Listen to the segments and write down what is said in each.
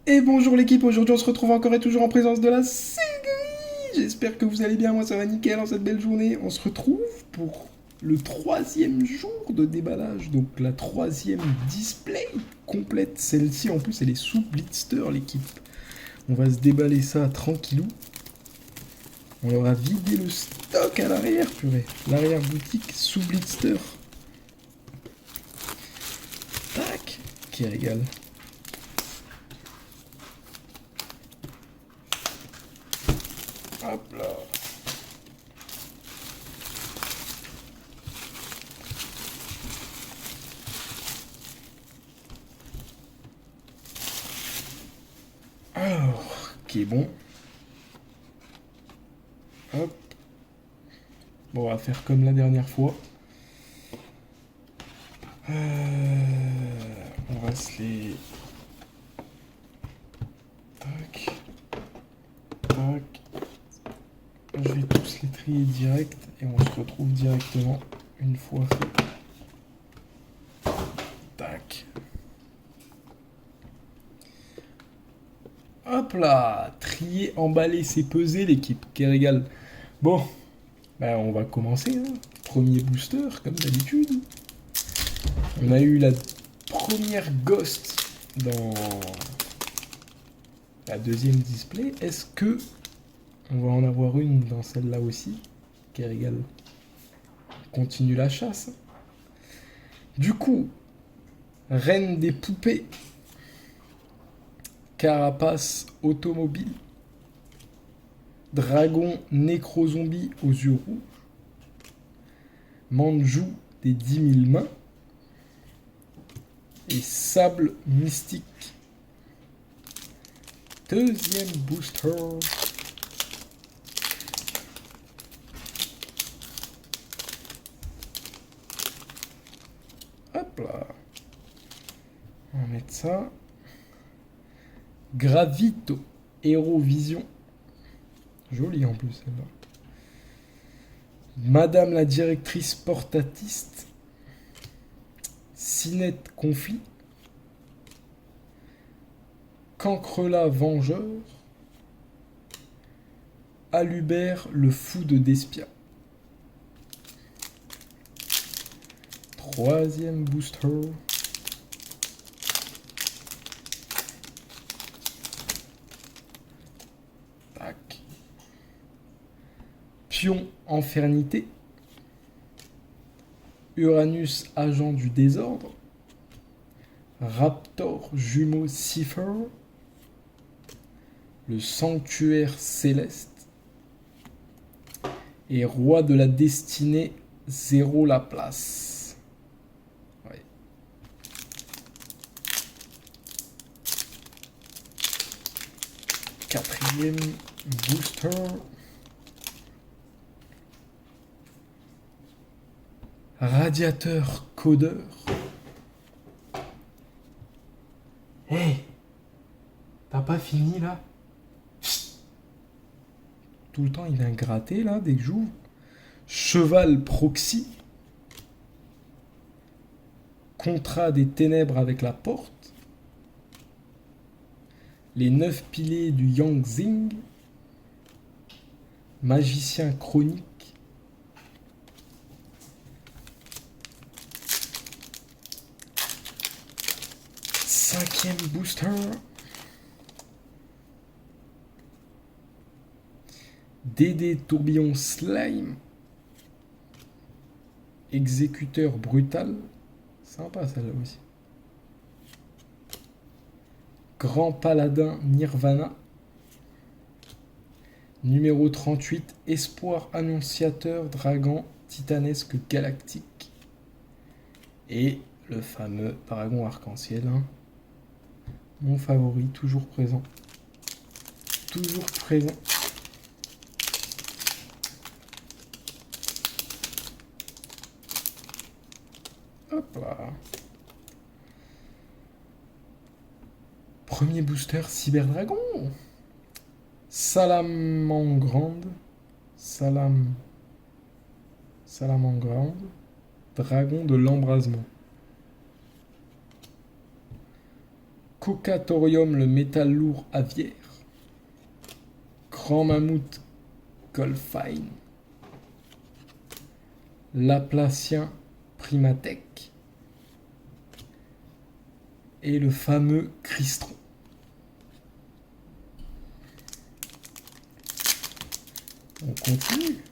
Et bonjour l'équipe, aujourd'hui on se retrouve encore et toujours en présence de la Segui. J'espère que vous allez bien, moi ça va nickel en cette belle journée. On se retrouve pour le troisième jour de déballage, donc la troisième display complète. Celle-ci en plus elle est sous blister l'équipe. On va se déballer ça tranquillou. On leur a vidé le stock à l'arrière, purée. L'arrière boutique sous blister. Tac, qui régale. Hop là. Alors, qui est bon. Hop. Bon, on va faire comme la dernière fois. On va se les... Tac. Tac. Je vais tous les trier direct et on se retrouve directement une fois fait. Tac. Hop là. Trier, emballer, c'est peser l'équipe. Quel régal. Bon. Ben, on va commencer. Hein. Premier booster, comme d'habitude. On a eu la première Ghost dans la deuxième display. Est-ce que on va en avoir une dans celle-là aussi? Quel régal. Continue la chasse. Du coup, Reine des poupées. Carapace automobile. Dragon nécro-zombie aux yeux rouges. Manjou des 10 000 mains. Et sable mystique. Deuxième booster. Hop là. On va mettre ça. Gravito. Hérovision. Joli en plus celle-là. Madame la directrice portatiste. Cinette conflit. Cancrelat vengeur. Alubert le fou de Despia. Troisième booster. Tac. Pion Infernité. Uranus agent du désordre. Raptor jumeau Cipher. Le sanctuaire céleste. Et roi de la destinée Zéro Laplace. Ouais. Quatrième booster. Radiateur codeur. Hey, t'as pas fini là? Tout le temps il vient gratter là dès que j'ouvre. Cheval proxy. Contrat des ténèbres avec la porte. Les 9 piliers du Yangzing. Magicien chronique. Cinquième booster. Dédé tourbillon slime. Exécuteur brutal. Sympa celle-là aussi. Grand paladin Nirvana. Numéro 38. Espoir annonciateur dragon titanesque galactique. Et le fameux paragon arc-en-ciel. Hein. Mon favori, toujours présent. Toujours présent. Hop là. Premier booster Cyberdragon. Salamangrande. Salamangrande. Dragon de l'embrasement. Cocatorium, le métal lourd aviaire. Grand mammouth Golfine. Laplacien Primatech. Et le fameux Crystron. On continue.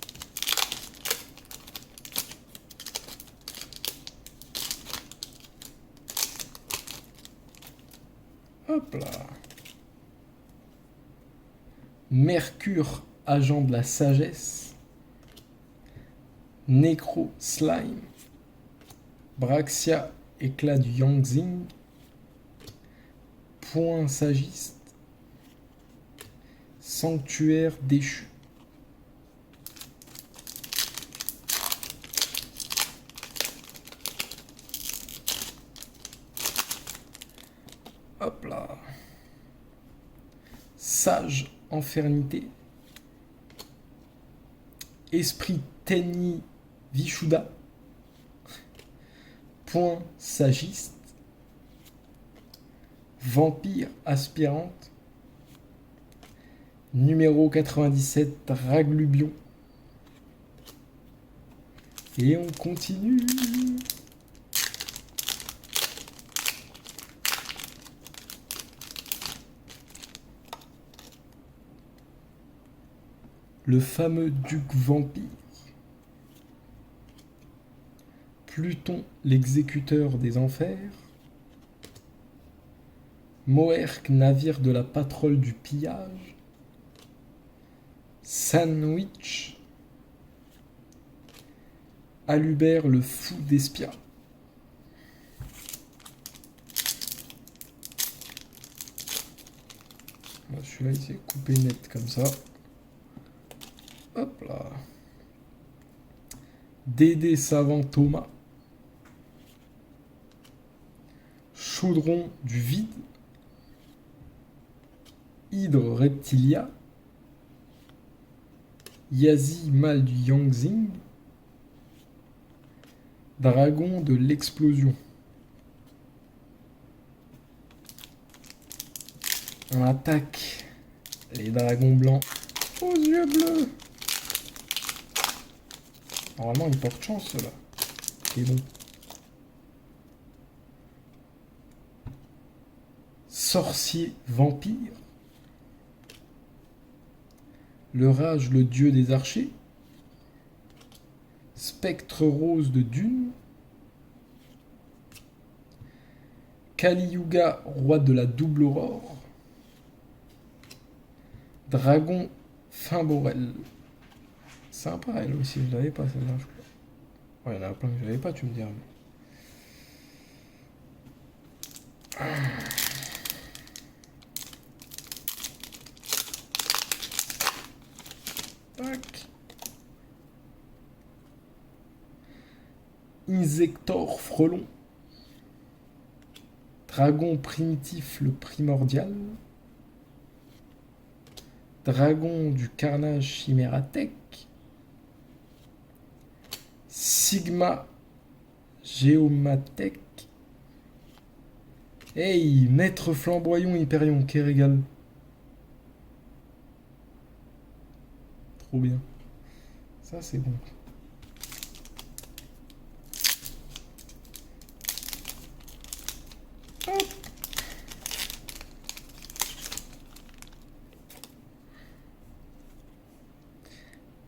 Hop là. Mercure, agent de la sagesse. Nécro Slime. Braxia, éclat du Yangzing. Point sagiste. Sanctuaire déchu. Hop là. Sage Infernité. Esprit Tenni Vishuda. Point sagiste. Vampire aspirante. Numéro 97 Raglubion. Et on continue. Le fameux duc vampire. Pluton, l'exécuteur des enfers. Moerk, navire de la patrouille du pillage. Sandwich. Alubert, le fou d'Espia. Celui-là, il s'est coupé net comme ça. Hop là. Dédé savant Thomas. Chaudron du vide. Hydre reptilia. Yazi mal du Yangzing. Dragon de l'explosion. On attaque les dragons blancs aux yeux bleus. Normalement, il porte chance, ceux-là. C'est bon. Sorcier vampire. Le rage, le dieu des archers. Spectre rose de dune. Kali Yuga, roi de la double aurore. Dragon Fimborel. Sympa elle aussi, je l'avais pas celle-là, je crois. Ouais, il y en a plein que je l'avais pas, tu me diras. Tac. Insector frelon. Dragon primitif le primordial. Dragon du carnage chimératech. Sigma Géomatech. Hey, maître flamboyant Hyperion, quel régal. Trop bien. Ça c'est bon. Hop.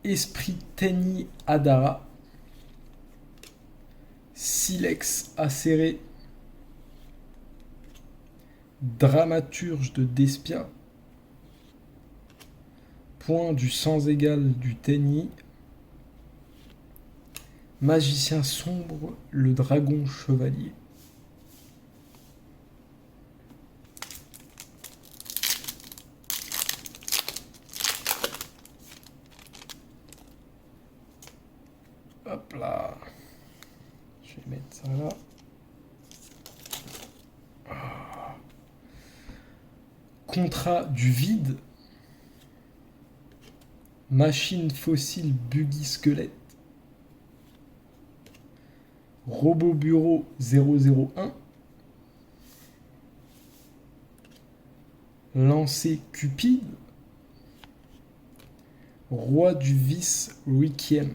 Esprit Tenni Adara. Silex acéré. Dramaturge de Despia. Point du sans égal du Tenni. Magicien sombre, le dragon chevalier. Hop là. Je vais mettre ça là. Contrat du vide. Machine fossile buggy squelette. Robot bureau 001. Lancer Cupide. Roi du vice Requiem.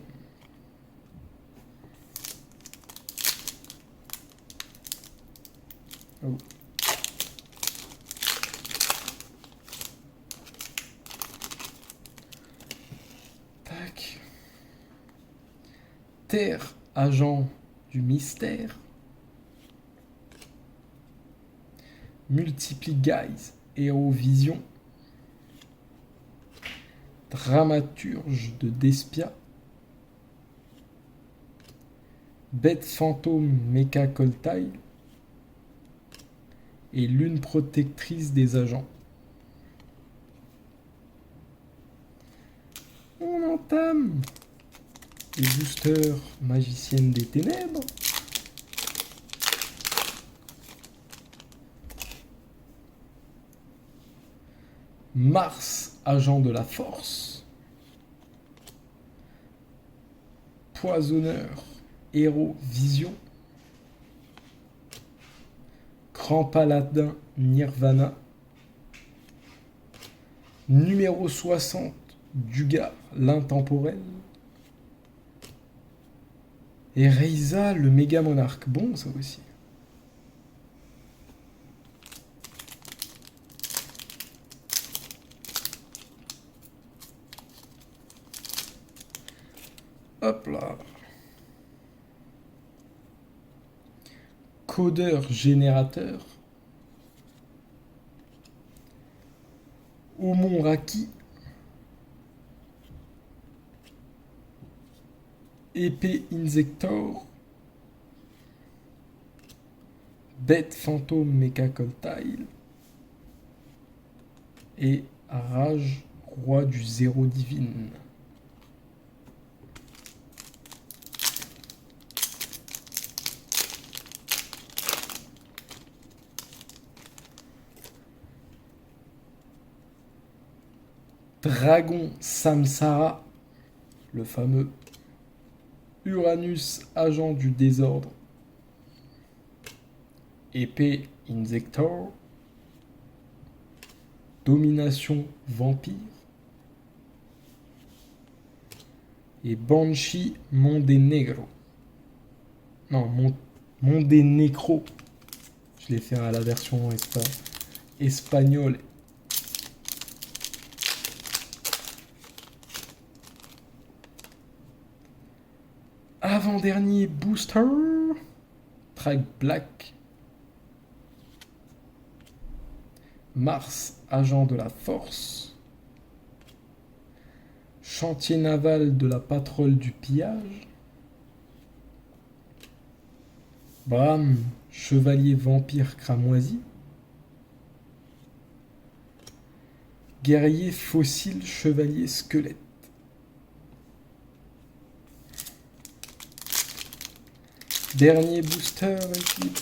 Oh. Tac. Terre, agent du mystère. Multiply Guys, Héros Vision. Dramaturge de Despia. Bête fantôme Mecha Coltail. Et lune protectrice des agents. On entame les boosters magiciennes des ténèbres. Mars, agent de la force. Poisonneur, héros vision. Grand paladin Nirvana. Numéro 60, Dugar, l'intemporel. Et Reiza, le méga monarque. Bon, ça aussi. Hop là. Codeur générateur. Omon Raki. Épée Insector. Bête fantôme Mecha Coltail. Et Rage, roi du zéro divine. Dragon Samsara, le fameux. Uranus, agent du désordre. Épée Insector. Domination vampire. Et Banshee Montenegro. Non, Montenegro. Je l'ai fait à la version espagnole. Avant-dernier booster. Track Black. Mars, agent de la force. Chantier naval de la patrouille du pillage. Bram, chevalier vampire cramoisi. Guerrier fossile chevalier squelette. Dernier booster, équipe.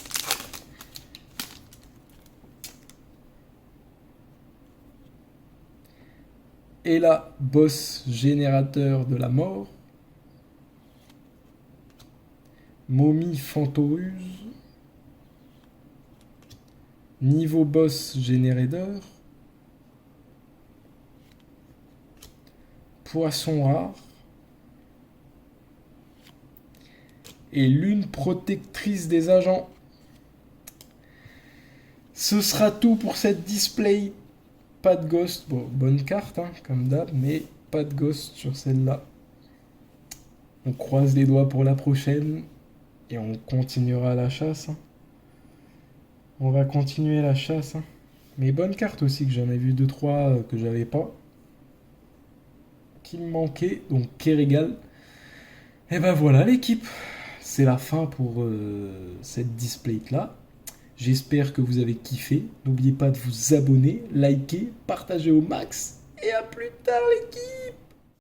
Et là, boss générateur de la mort. Momie Fantoruse. Niveau boss générateur. Poisson rare. Et lune protectrice des agents. Ce sera tout pour cette display. Pas de ghost. Bon, bonne carte, hein, comme d'hab, mais pas de ghost sur celle-là. On croise les doigts pour la prochaine. Et on continuera la chasse. Hein. On va continuer la chasse. Hein. Mais bonne carte aussi, que j'en ai vu 2-3 que j'avais pas. Qui me manquait. Donc, Kerrigal. Et ben voilà l'équipe. C'est la fin pour cette display là. J'espère que vous avez kiffé. N'oubliez pas de vous abonner, liker, partager au max. Et à plus tard l'équipe.